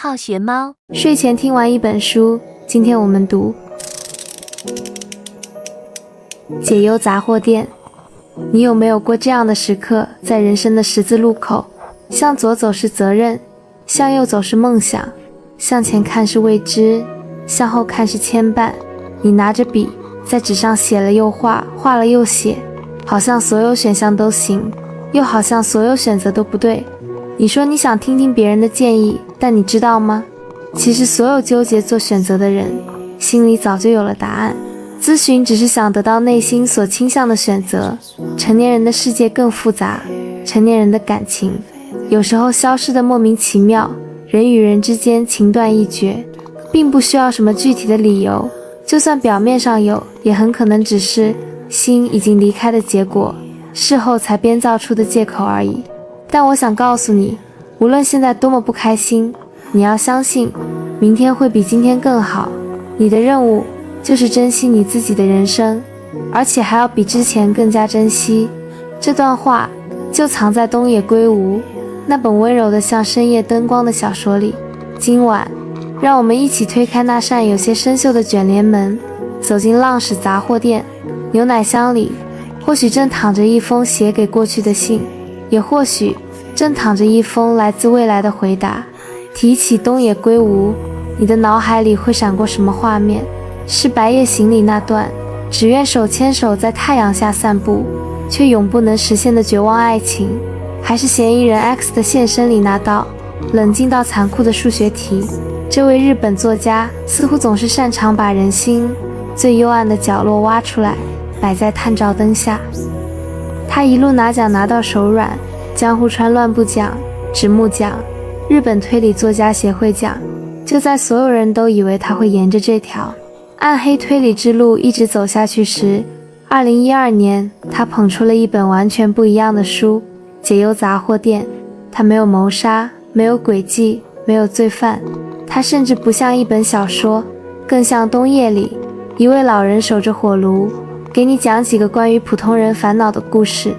好学猫。睡前听完一本书，今天我们读解忧杂货店。你有没有过这样的时刻，在人生的十字路口，向左走是责任，向右走是梦想，向前看是未知，向后看是牵绊。你拿着笔在纸上写了又画，画了又写，好像所有选项都行，又好像所有选择都不对。你说你想听听别人的建议，但你知道吗？其实所有纠结做选择的人，心里早就有了答案。咨询只是想得到内心所倾向的选择。成年人的世界更复杂，成年人的感情有时候消失得莫名其妙，人与人之间情断意绝，并不需要什么具体的理由，就算表面上有，也很可能只是心已经离开的结果，事后才编造出的借口而已。但我想告诉你，无论现在多么不开心，你要相信，明天会比今天更好。你的任务就是珍惜你自己的人生，而且还要比之前更加珍惜。这段话就藏在东野圭吾那本温柔的像深夜灯光的小说里。今晚，让我们一起推开那扇有些生锈的卷帘门，走进浪矢杂货店。牛奶箱里，或许正躺着一封写给过去的信，也或许正躺着一封来自未来的回答。提起东野圭吾，你的脑海里会闪过什么画面？是白夜行里那段只愿手牵手在太阳下散步，却永不能实现的绝望爱情，还是嫌疑人 X 的现身里那道冷静到残酷的数学题？这位日本作家似乎总是擅长把人心最幽暗的角落挖出来，摆在探照灯下。他一路拿奖拿到手软，江户川乱步奖、直木奖、日本推理作家协会奖。就在所有人都以为他会沿着这条暗黑推理之路一直走下去时，2012年他捧出了一本完全不一样的书《解忧杂货店》。他没有谋杀，没有诡计，没有罪犯，他甚至不像一本小说，更像冬夜里一位老人守着火炉，给你讲几个关于普通人烦恼的故事。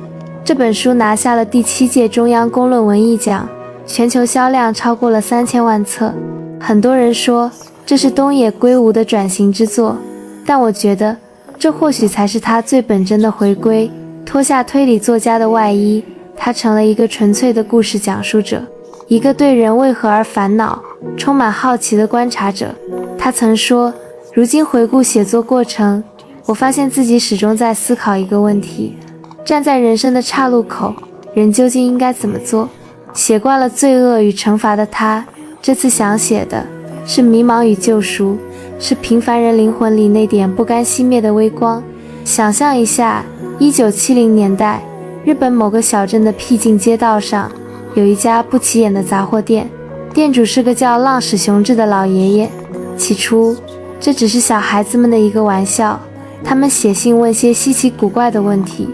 这本书拿下了第7届中央公论文艺奖，全球销量超过了3000万册。很多人说这是东野圭吾的转型之作，但我觉得这或许才是他最本真的回归。脱下推理作家的外衣，他成了一个纯粹的故事讲述者，一个对人为何而烦恼充满好奇的观察者。他曾说，如今回顾写作过程，我发现自己始终在思考一个问题：站在人生的岔路口，人究竟应该怎么做？写惯了罪恶与惩罚的他，这次想写的是迷茫与救赎，是平凡人灵魂里那点不甘熄灭的微光。想象一下，1970年代，日本某个小镇的僻静街道上，有一家不起眼的杂货店，店主是个叫浪矢雄治的老爷爷。起初，这只是小孩子们的一个玩笑，他们写信问些稀奇古怪的问题，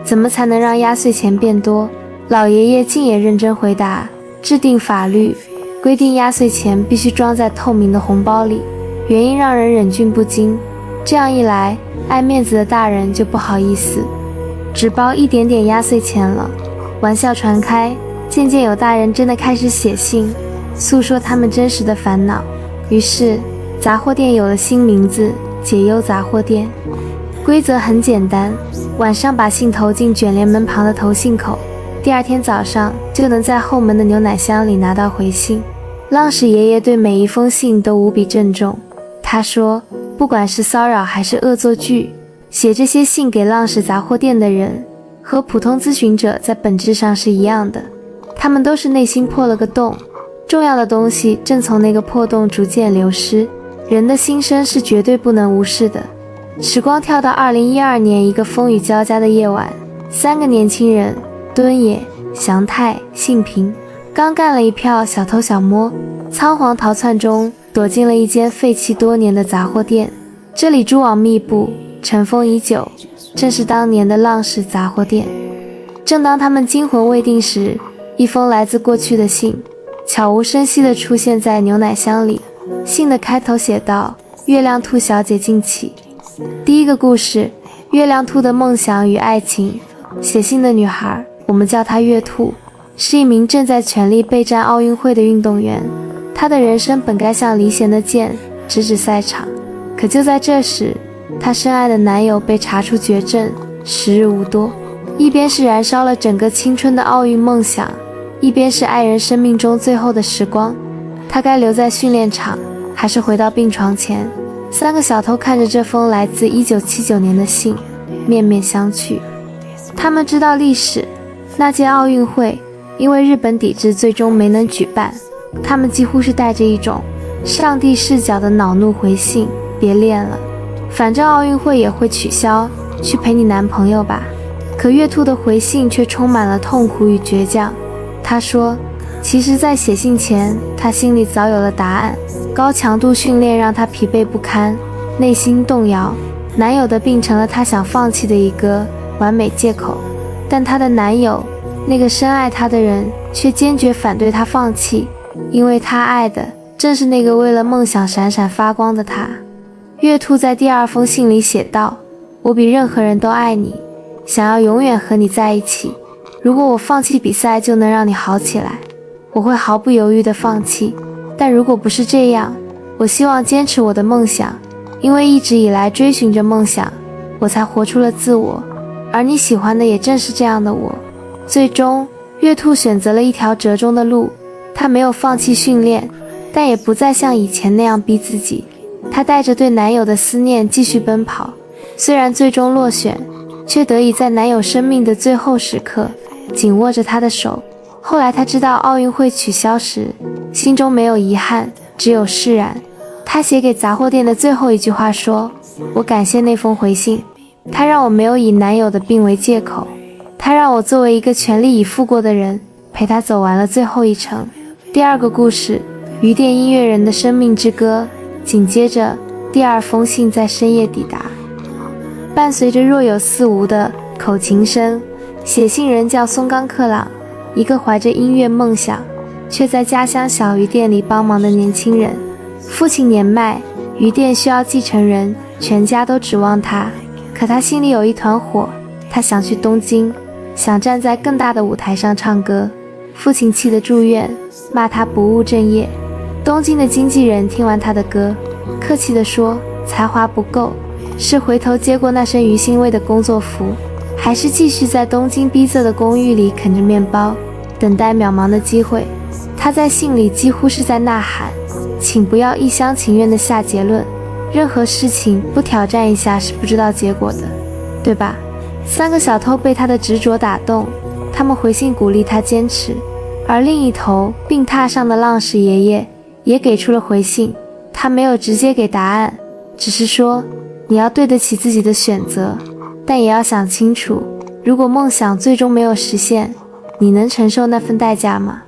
怎么才能让压岁钱变多？老爷爷竟也认真回答，制定法律，规定压岁钱必须装在透明的红包里，原因让人忍俊不禁。这样一来，爱面子的大人就不好意思，只包一点点压岁钱了。玩笑传开，渐渐有大人真的开始写信，诉说他们真实的烦恼。于是，杂货店有了新名字——解忧杂货店。规则很简单，晚上把信投进卷帘门旁的投信口，第二天早上就能在后门的牛奶箱里拿到回信。浪矢爷爷对每一封信都无比郑重。他说，不管是骚扰还是恶作剧，写这些信给浪矢杂货店的人和普通咨询者在本质上是一样的，他们都是内心破了个洞，重要的东西正从那个破洞逐渐流失。人的心声是绝对不能无视的。时光跳到2012年一个风雨交加的夜晚，3个年轻人敦野、祥太、幸平刚干了一票小偷小摸，仓皇逃窜中躲进了一间废弃多年的杂货店。这里蛛网密布，尘封已久，正是当年的浪矢杂货店。正当他们惊魂未定时，一封来自过去的信悄无声息地出现在牛奶箱里。信的开头写道：月亮兔小姐敬起。第一个故事，月亮兔的梦想与爱情。写信的女孩，我们叫她月兔，是一名正在全力备战奥运会的运动员。他的人生本该像离弦的箭，直指赛场。可就在这时，他深爱的男友被查出绝症，时日无多。一边是燃烧了整个青春的奥运梦想，一边是爱人生命中最后的时光。他该留在训练场，还是回到病床前？三个小偷看着这封来自1979年的信，面面相觑。他们知道历史，那届奥运会因为日本抵制最终没能举办。他们几乎是带着一种上帝视角的恼怒回信：别练了，反正奥运会也会取消，去陪你男朋友吧。可月兔的回信却充满了痛苦与倔强。他说，其实在写信前，他心里早有了答案。高强度训练让他疲惫不堪，内心动摇。男友的病成了他想放弃的一个完美借口，但她的男友，那个深爱她的人，却坚决反对她放弃，因为她爱的正是那个为了梦想闪闪发光的他。月兔在第二封信里写道，我比任何人都爱你，想要永远和你在一起。如果我放弃比赛就能让你好起来，我会毫不犹豫地放弃。但如果不是这样，我希望坚持我的梦想，因为一直以来追寻着梦想，我才活出了自我，而你喜欢的也正是这样的我。最终，月兔选择了一条折中的路，她没有放弃训练，但也不再像以前那样逼自己。她带着对男友的思念继续奔跑，虽然最终落选，却得以在男友生命的最后时刻紧握着他的手。后来她知道奥运会取消时，心中没有遗憾，只有释然。她写给杂货店的最后一句话说，我感谢那封回信，它让我没有以男友的病为借口，它让我作为一个全力以赴过的人，陪他走完了最后一程。第二个故事，鱼店音乐人的生命之歌。紧接着，第二封信在深夜抵达，伴随着若有似无的口琴声。写信人叫松冈克朗，一个怀着音乐梦想，却在家乡小鱼店里帮忙的年轻人。父亲年迈，鱼店需要继承人，全家都指望他。可他心里有一团火，他想去东京，想站在更大的舞台上唱歌。父亲气得住院，骂他不务正业。东京的经纪人听完他的歌，客气地说，才华不够，是回头接过那身鱼腥味的工作服，还是继续在东京逼仄的公寓里啃着面包，等待渺茫的机会。他在信里几乎是在呐喊，请不要一厢情愿地下结论，任何事情不挑战一下是不知道结果的，对吧？三个小偷被他的执着打动，他们回信鼓励他坚持。而另一头病榻上的浪矢爷爷也给出了回信，他没有直接给答案，只是说，你要对得起自己的选择，但也要想清楚，如果梦想最终没有实现，你能承受那份代价吗？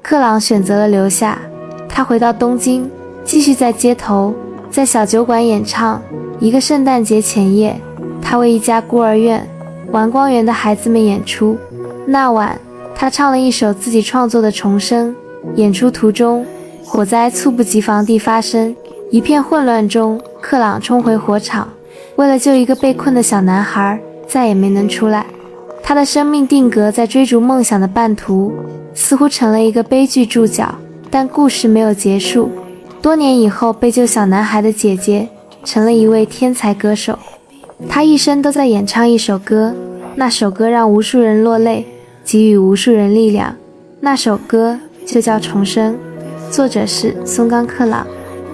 克朗选择了留下，他回到东京，继续在街头，在小酒馆演唱。一个圣诞节前夜，他为一家孤儿院玩光园的孩子们演出。那晚，他唱了一首自己创作的重生。演出途中，火灾猝不及防地发生，一片混乱中，克朗冲回火场，为了救一个被困的小男孩，再也没能出来。他的生命定格在追逐梦想的半途，似乎成了一个悲剧注脚，但故事没有结束。多年以后，被救小男孩的姐姐成了一位天才歌手，她一生都在演唱一首歌，那首歌让无数人落泪，给予无数人力量，那首歌就叫重生。作者是松冈克朗。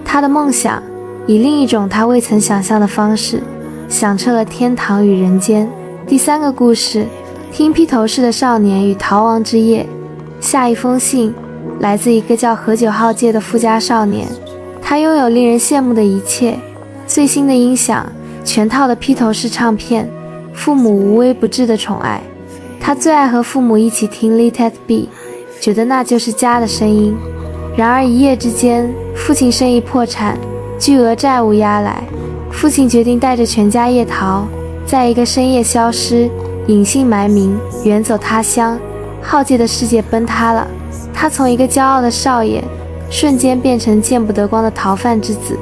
他的梦想以另一种他未曾想象的方式响彻了天堂与人间。第三个故事，听披头士的少年与逃亡之夜。下一封信来自一个叫河九浩介的富家少年，他拥有令人羡慕的一切，最新的音响，全套的披头士唱片，父母无微不至的宠爱。他最爱和父母一起听 Let It Be， 觉得那就是家的声音。然而一夜之间，父亲生意破产，巨额债务压来，父亲决定带着全家夜逃，在一个深夜消失，隐姓埋名，远走他乡。浩介的世界崩塌了，他从一个骄傲的少爷瞬间变成见不得光的逃犯之子。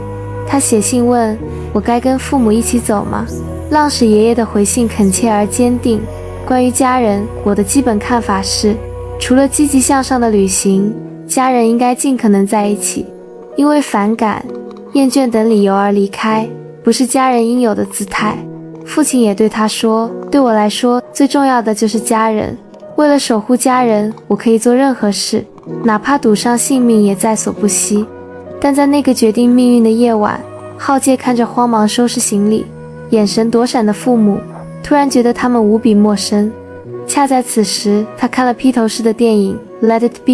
他写信问，我该跟父母一起走吗？浪矢爷爷的回信恳切而坚定，关于家人，我的基本看法是，除了积极向上的旅行，家人应该尽可能在一起，因为反感、厌倦等理由而离开，不是家人应有的姿态。父亲也对他说，对我来说，最重要的就是家人。为了守护家人，我可以做任何事，哪怕赌上性命也在所不惜。但在那个决定命运的夜晚，浩介看着慌忙收拾行李、眼神躲闪的父母，突然觉得他们无比陌生。恰在此时，他看了披头士的电影《Let It Be》，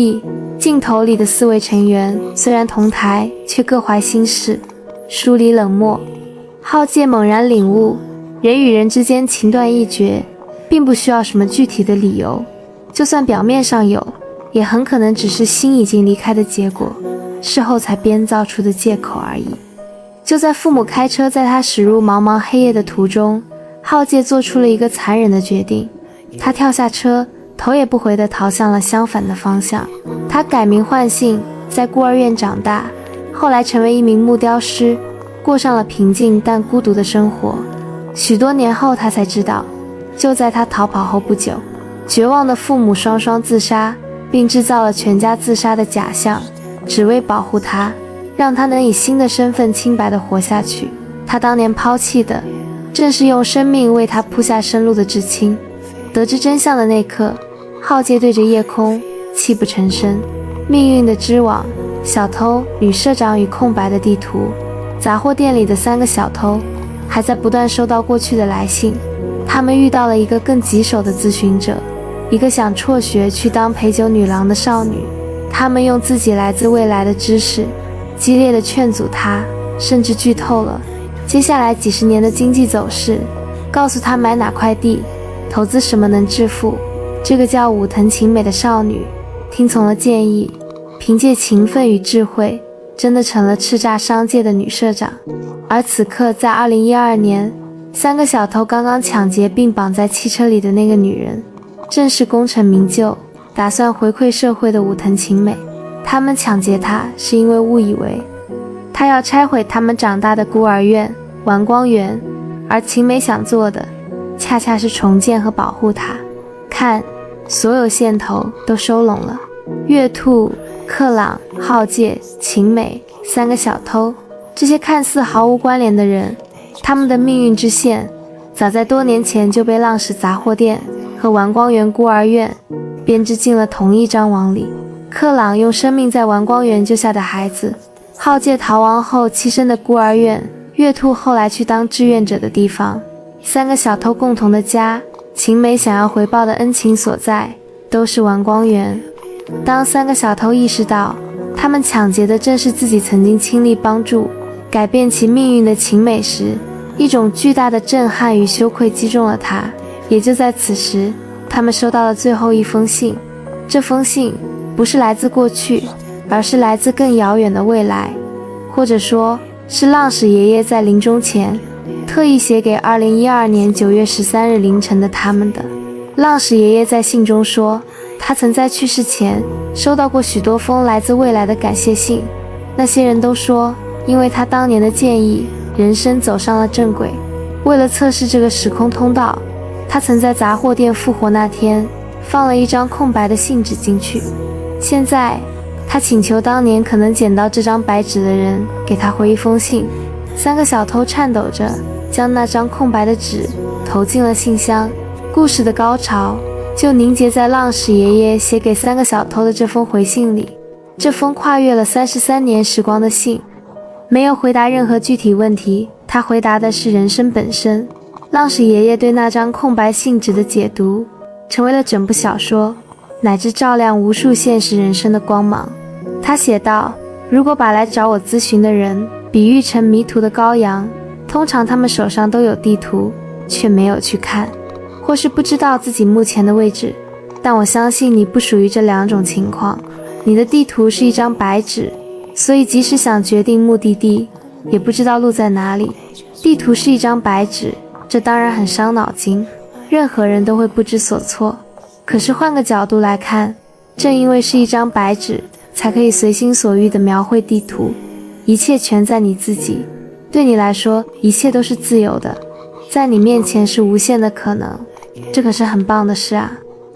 镜头里的4位成员虽然同台，却各怀心事，疏离冷漠。浩介猛然领悟，人与人之间情断意绝，并不需要什么具体的理由，就算表面上有，也很可能只是心已经离开的结果，事后才编造出的借口而已。就在父母开车载他驶入茫茫黑夜的途中，浩介做出了一个残忍的决定。他跳下车，头也不回地逃向了相反的方向。他改名换姓，在孤儿院长大，后来成为一名木雕师，过上了平静但孤独的生活。许多年后，他才知道，就在他逃跑后不久，绝望的父母双双自杀，并制造了全家自杀的假象，只为保护他，让他能以新的身份清白地活下去。他当年抛弃的，正是用生命为他铺下生路的至亲。得知真相的那刻，浩介对着夜空泣不成声。命运的织网，小偷、女社长与空白的地图，杂货店里的3个小偷还在不断收到过去的来信。他们遇到了一个更棘手的咨询者，一个想辍学去当陪酒女郎的少女。他们用自己来自未来的知识，激烈地劝阻她，甚至剧透了接下来几十年的经济走势，告诉她买哪块地，投资什么能致富。这个叫武藤晴美的少女听从了建议，凭借勤奋与智慧，真的成了叱咤商界的女社长。而此刻，在2012年，3个小偷刚刚抢劫并绑在汽车里的那个女人，正是功成名就，打算回馈社会的武藤晴美。他们抢劫她，是因为误以为她要拆毁他们长大的孤儿院丸光园，而晴美想做的恰恰是重建和保护它。看，所有线头都收拢了。月兔、克朗、浩介、晴美3个小偷，这些看似毫无关联的人，他们的命运之线早在多年前就被浪矢杂货店和丸光园孤儿院编织进了同一张网里。克朗用生命在丸光园救下的孩子，浩介逃亡后栖身的孤儿院，月兔后来去当志愿者的地方。3个小偷共同的家，晴美想要回报的恩情所在，都是丸光园。当3个小偷意识到他们抢劫的正是自己曾经亲力帮助改变其命运的晴美时，一种巨大的震撼与羞愧击中了他。也就在此时，他们收到了最后一封信。这封信不是来自过去，而是来自更遥远的未来，或者说是浪矢爷爷在临终前特意写给2012年9月13日凌晨的他们的。浪矢爷爷在信中说，他曾在去世前收到过许多封来自未来的感谢信，那些人都说，因为他当年的建议，人生走上了正轨。为了测试这个时空通道，他曾在杂货店复活那天放了一张空白的信纸进去。现在他请求当年可能捡到这张白纸的人给他回一封信。3个小偷颤抖着将那张空白的纸投进了信箱。故事的高潮就凝结在浪矢爷爷写给3个小偷的这封回信里。这封跨越了33年时光的信没有回答任何具体问题，他回答的是人生本身。浪矢爷爷对那张空白信纸的解读成为了整部小说，乃至照亮无数现实人生的光芒。他写道，如果把来找我咨询的人比喻成迷途的羔羊，通常他们手上都有地图，却没有去看，或是不知道自己目前的位置。但我相信你不属于这2种情况，你的地图是一张白纸，所以即使想决定目的地，也不知道路在哪里。地图是一张白纸，这当然很伤脑筋，任何人都会不知所措。可是换个角度来看，正因为是一张白纸，才可以随心所欲地描绘地图，一切全在你自己。对你来说，一切都是自由的，在你面前是无限的可能，这可是很棒的事啊！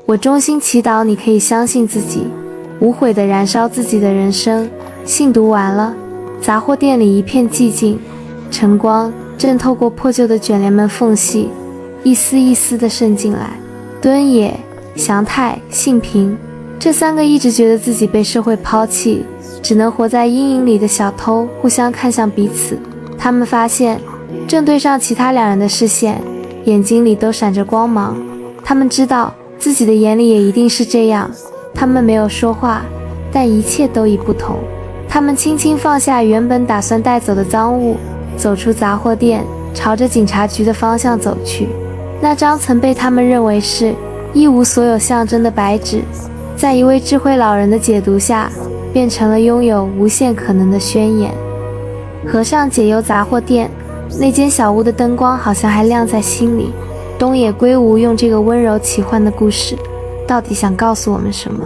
我衷心祈祷你可以相信自己，无悔地燃烧自己的人生。信读完了，杂货店里一片寂静，晨光正透过破旧的卷帘门缝隙，一丝一丝地渗进来。敦也、祥太、信平，这3个一直觉得自己被社会抛弃，只能活在阴影里的小偷互相看向彼此。他们发现正对上其他2人的视线，眼睛里都闪着光芒。他们知道自己的眼里也一定是这样。他们没有说话，但一切都已不同。他们轻轻放下原本打算带走的赃物，走出杂货店，朝着警察局的方向走去。那张曾被他们认为是一无所有象征的白纸，在一位智慧老人的解读下，变成了拥有无限可能的宣言。合上解忧杂货店，那间小屋的灯光好像还亮在心里。东野圭吾用这个温柔奇幻的故事，到底想告诉我们什么？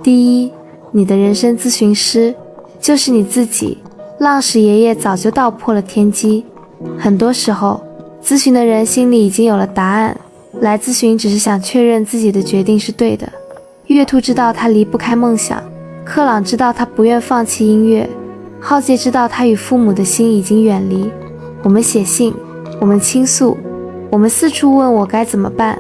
第一，你的人生咨询师就是你自己。浪矢爷爷早就道破了天机，很多时候咨询的人心里已经有了答案，来咨询只是想确认自己的决定是对的。月兔知道他离不开梦想，克朗知道他不愿放弃音乐，浩介知道他与父母的心已经远离。我们写信，我们倾诉，我们四处问我该怎么办。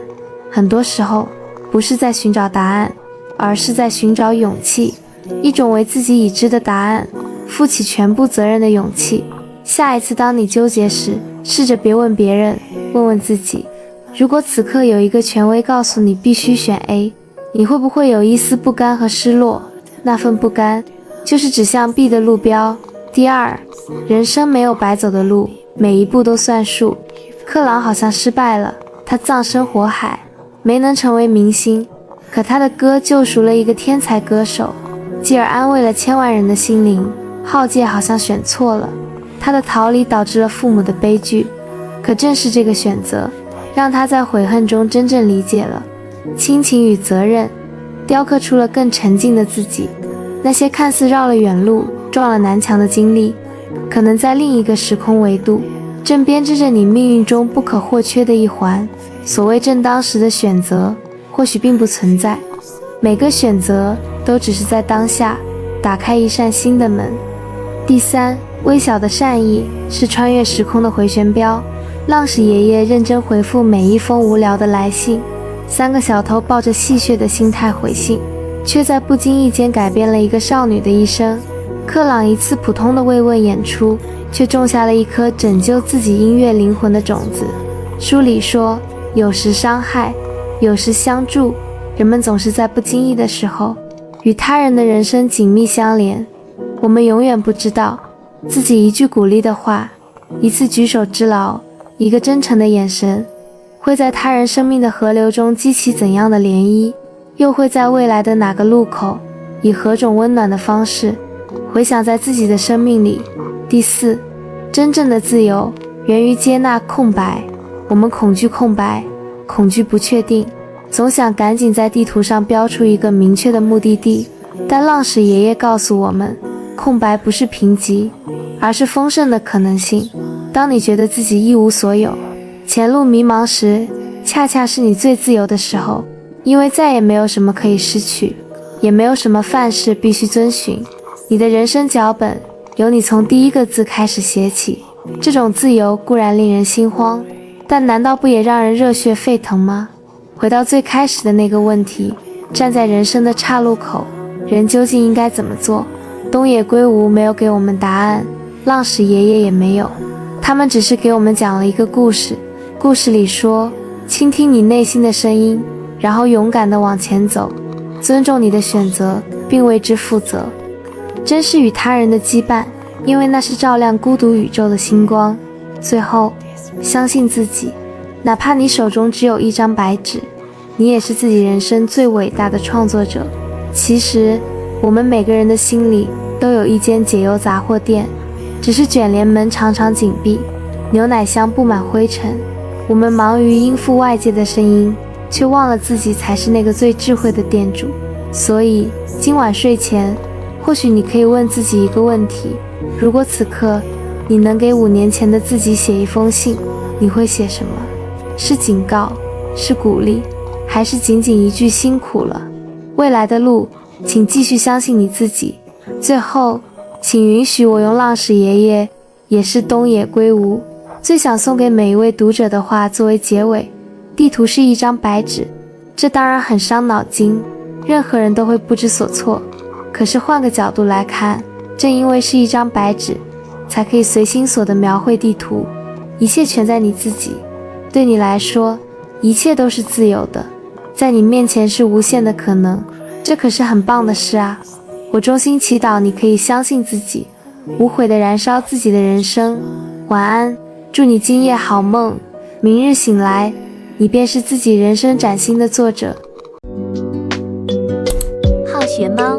很多时候不是在寻找答案，而是在寻找勇气，一种为自己已知的答案负起全部责任的勇气。下一次当你纠结时，试着别问别人，问问自己，如果此刻有一个权威告诉你必须选 A， 你会不会有一丝不甘和失落？那份不甘就是指向 B 的路标。第二，人生没有白走的路，每一步都算数。克朗好像失败了，他葬身火海，没能成为明星，可他的歌救赎了一个天才歌手，继而安慰了千万人的心灵。浩介好像选错了，他的逃离导致了父母的悲剧，可正是这个选择，让他在悔恨中真正理解了亲情与责任，雕刻出了更沉静的自己。那些看似绕了远路，撞了南墙的经历，可能在另一个时空维度，正编织着你命运中不可或缺的一环。所谓正当时的选择，或许并不存在，每个选择都只是在当下打开一扇新的门。第三，微小的善意是穿越时空的回旋镖。浪矢爷爷认真回复每一封无聊的来信，3个小偷抱着戏谑的心态回信，却在不经意间改变了一个少女的一生。克朗一次普通的慰问演出，却种下了一颗拯救自己音乐灵魂的种子。书里说，有时伤害，有时相助，人们总是在不经意的时候与他人的人生紧密相连。我们永远不知道自己一句鼓励的话，一次举手之劳，一个真诚的眼神，会在他人生命的河流中激起怎样的涟漪，又会在未来的哪个路口以何种温暖的方式回响在自己的生命里。第四，真正的自由源于接纳空白。我们恐惧空白，恐惧不确定，总想赶紧在地图上标出一个明确的目的地。但浪矢爷爷告诉我们，空白不是贫瘠，而是丰盛的可能性。当你觉得自己一无所有，前路迷茫时，恰恰是你最自由的时候，因为再也没有什么可以失去，也没有什么范式必须遵循。你的人生脚本由你从第一个字开始写起。这种自由固然令人心慌，但难道不也让人热血沸腾吗？回到最开始的那个问题，站在人生的岔路口，人究竟应该怎么做？东野圭吾没有给我们答案，浪矢爷爷也没有，他们只是给我们讲了一个故事。故事里说，倾听你内心的声音，然后勇敢地往前走，尊重你的选择，并为之负责。珍视与他人的羁绊，因为那是照亮孤独宇宙的星光。最后，相信自己，哪怕你手中只有一张白纸，你也是自己人生最伟大的创作者。其实，我们每个人的心里都有一间解忧杂货店，只是卷帘门常常紧闭，牛奶箱布满灰尘。我们忙于应付外界的声音，却忘了自己才是那个最智慧的店主。所以，今晚睡前，或许你可以问自己一个问题：如果此刻你能给5年前的自己写一封信，你会写什么？是警告，是鼓励，还是仅仅一句辛苦了？未来的路请继续相信你自己。最后，请允许我用浪矢爷爷也是东野圭吾最想送给每一位读者的话作为结尾。地图是一张白纸，这当然很伤脑筋，任何人都会不知所措。可是换个角度来看，正因为是一张白纸，才可以随心所地描绘地图。一切全在你自己，对你来说，一切都是自由的，在你面前是无限的可能，这可是很棒的事啊！我衷心祈祷你可以相信自己，无悔地燃烧自己的人生。晚安，祝你今夜好梦，明日醒来，你便是自己人生崭新的作者。好学猫